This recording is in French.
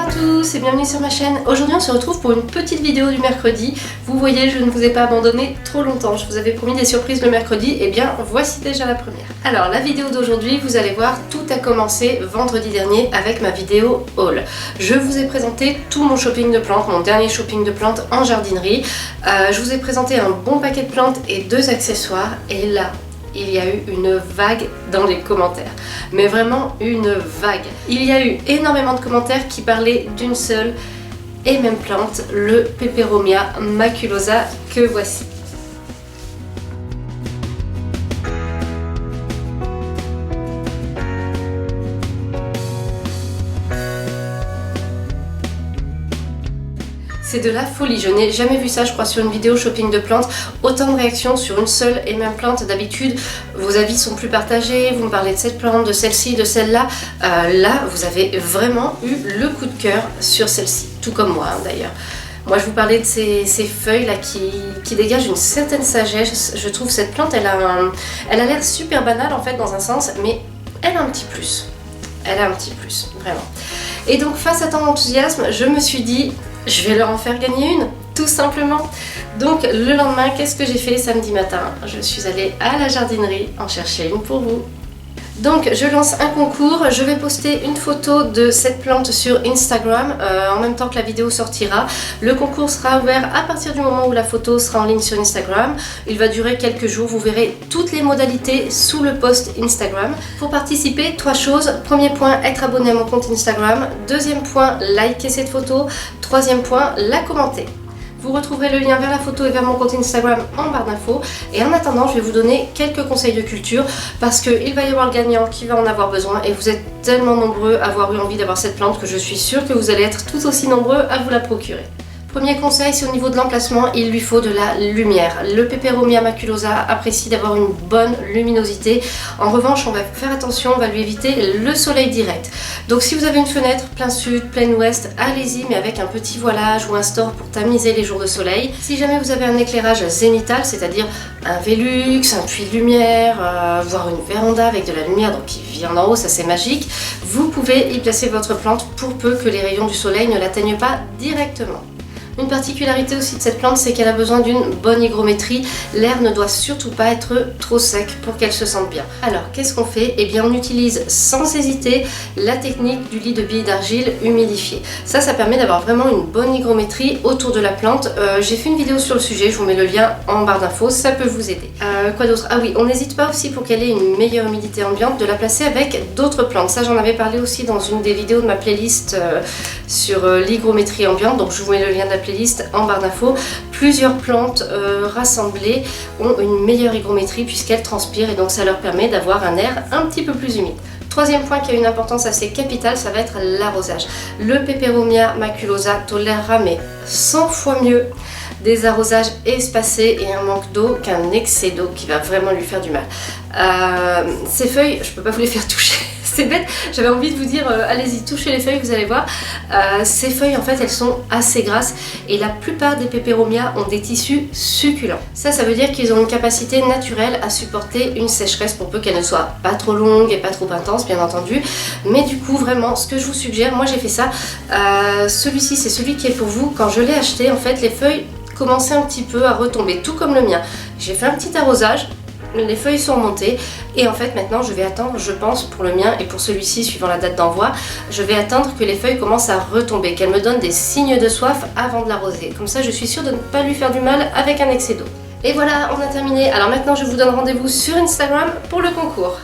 à tous et bienvenue sur ma chaîne. Aujourd'hui on se retrouve pour une petite vidéo du mercredi. Vous voyez, je ne vous ai pas abandonné trop longtemps. Je vous avais promis des surprises le mercredi, et bien voici déjà la première. Alors la vidéo d'aujourd'hui, vous allez voir, tout a commencé vendredi dernier avec ma vidéo haul. Je vous ai présenté tout mon shopping de plantes, mon dernier shopping de plantes en jardinerie. Je vous ai présenté un bon paquet de plantes et 2 accessoires, et là il y a eu une vague dans les commentaires, mais vraiment une vague. Il y a eu énormément de commentaires qui parlaient d'une seule et même plante, le Peperomia maculosa que voici. C'est de la folie, je n'ai jamais vu ça, je crois, sur une vidéo shopping de plantes. Autant de réactions sur une seule et même plante. D'habitude, vos avis sont plus partagés, vous me parlez de cette plante, de celle-ci, de celle-là. Là, vous avez vraiment eu le coup de cœur sur celle-ci, tout comme moi d'ailleurs. Moi, je vous parlais de ces feuilles là qui dégagent une certaine sagesse. Je trouve cette plante, elle a l'air super banale en fait dans un sens, mais elle a un petit plus. Elle a un petit plus, vraiment. Et donc, face à tant d'enthousiasme, je me suis dit, je vais leur en faire gagner une, tout simplement. Donc le lendemain, qu'est-ce que j'ai fait samedi matin? Je suis allée à la jardinerie en chercher une pour vous. Donc je lance un concours, je vais poster une photo de cette plante sur Instagram en même temps que la vidéo sortira. Le concours sera ouvert à partir du moment où la photo sera en ligne sur Instagram. Il va durer quelques jours, vous verrez toutes les modalités sous le post Instagram. Pour participer, 3 choses. Premier point, être abonné à mon compte Instagram. Deuxième point, liker cette photo. Troisième point, la commenter. Vous retrouverez le lien vers la photo et vers mon compte Instagram en barre d'infos. Et en attendant, je vais vous donner quelques conseils de culture parce qu'il va y avoir le gagnant qui va en avoir besoin et vous êtes tellement nombreux à avoir eu envie d'avoir cette plante que je suis sûre que vous allez être tout aussi nombreux à vous la procurer. Premier conseil, c'est au niveau de l'emplacement, il lui faut de la lumière. Le Peperomia maculosa apprécie d'avoir une bonne luminosité. En revanche, on va faire attention, on va lui éviter le soleil direct. Donc si vous avez une fenêtre plein sud, plein ouest, allez-y, mais avec un petit voilage ou un store pour tamiser les jours de soleil. Si jamais vous avez un éclairage zénital, c'est-à-dire un Velux, un puits de lumière, voire une véranda avec de la lumière donc qui vient d'en haut, ça c'est magique, vous pouvez y placer votre plante pour peu que les rayons du soleil ne l'atteignent pas directement. Une particularité aussi de cette plante, c'est qu'elle a besoin d'une bonne hygrométrie. L'air ne doit surtout pas être trop sec pour qu'elle se sente bien. Alors, qu'est-ce qu'on fait? Eh bien, on utilise sans hésiter la technique du lit de billes d'argile humidifié. Ça permet d'avoir vraiment une bonne hygrométrie autour de la plante. J'ai fait une vidéo sur le sujet, je vous mets le lien en barre d'infos, ça peut vous aider. Quoi d'autre? Ah oui, on n'hésite pas aussi pour qu'elle ait une meilleure humidité ambiante de la placer avec d'autres plantes. Ça, j'en avais parlé aussi dans une des vidéos de ma playlist sur l'hygrométrie ambiante, donc je vous mets le lien de la playlist en barre d'infos. Plusieurs plantes rassemblées ont une meilleure hygrométrie puisqu'elles transpirent et donc ça leur permet d'avoir un air un petit peu plus humide. Troisième point qui a une importance assez capitale, ça va être l'arrosage. Le Peperomia maculosa tolérera mais 100 fois mieux des arrosages espacés et un manque d'eau qu'un excès d'eau qui va vraiment lui faire du mal. Ces feuilles, je peux pas vous les faire toucher. C'est bête, j'avais envie de vous dire allez-y, touchez les feuilles, vous allez voir. Ces feuilles en fait elles sont assez grasses et la plupart des Peperomia ont des tissus succulents. Ça veut dire qu'ils ont une capacité naturelle à supporter une sécheresse pour peu qu'elle ne soit pas trop longue et pas trop intense bien entendu. Mais du coup vraiment ce que je vous suggère, moi j'ai fait ça, celui-ci c'est celui qui est pour vous. Quand je l'ai acheté en fait les feuilles commençaient un petit peu à retomber, tout comme le mien. J'ai fait un petit arrosage. Les feuilles sont montées et en fait maintenant je vais attendre, je pense pour le mien et pour celui-ci suivant la date d'envoi, je vais attendre que les feuilles commencent à retomber, qu'elles me donnent des signes de soif avant de l'arroser. Comme ça je suis sûre de ne pas lui faire du mal avec un excès d'eau. Et voilà, on a terminé. Alors maintenant je vous donne rendez-vous sur Instagram pour le concours.